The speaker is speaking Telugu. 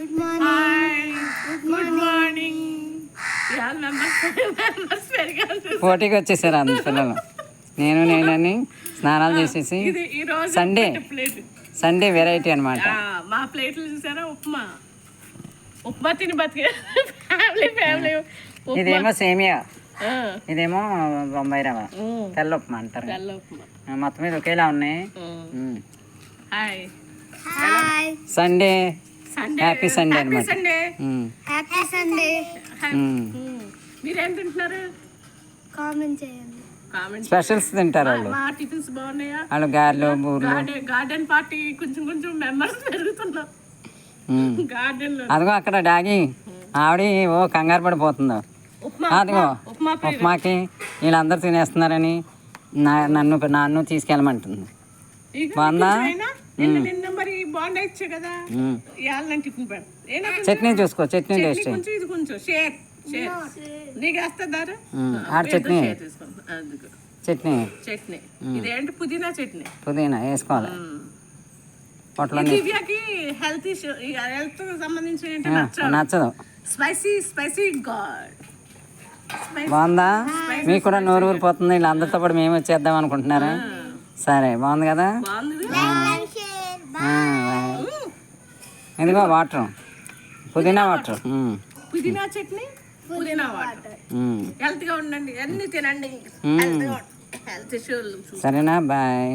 Good morning. పోటీకి వచ్చేసారు అందరు పిల్లలు. నేనని స్నానాలు చేసేసి సండే వెరైటీ అనమాట. మా ప్లేట్లు చూసారా, ఉప్మా తిని బతికే ఫ్యామిలీ. ఇదేమో సేమియా, ఇదేమో బొంబాయి రవ్వ, తెల్ల ఉప్మా అంటారు. మొత్తం మీద ఒకేలా ఉన్నాయి. సండే హ్యాపీ సండే అనమాట. మీరేం తింటున్నారు? స్పెషల్స్ తింటారు వాళ్ళు. టిఫిన్స్ బాగున్నాయా? వాళ్ళు గారెలు, బూర్లు. గార్డెన్ పార్టీ కొంచెం మెంబర్స్ పెరుగుతున్నారు గార్డెన్ లో. అదిగో అక్కడ డాగి ఆవిడ ఓ కంగారు పడిపోతుందో. అదిగో ఉప్మాకి వీళ్ళందరూ తినేస్తున్నారని నన్ను తీసుకెళ్ళమంటుంది. బాగుందా? చట్నీ చూసుకో, చట్నీ టేస్ట్. చట్నీ చట్నీ చట్నీ ఇదేంటి? పుదీనా చట్నీ. పుదీనా వేసుకోవాలి పొట్టలో. హెల్త్ సంబంధించి నచ్చదు. స్పైసీ బాగుందా? మీకు కూడా నోరు ఊరిపోతుంది. వీళ్ళందరితో పాటు మేము వచ్చేద్దాం అనుకుంటున్నారా? సరే, బాగుంది కదా? ఇదిగో వాటర్, పుదీనా వాటర్, పుదీనా చట్నీ, పుదీనా వాటర్. హెల్త్ గా ఉండండి, అన్ని తినండి. హెల్త్ ఇష్యూలు. సరేనా? బాయ్.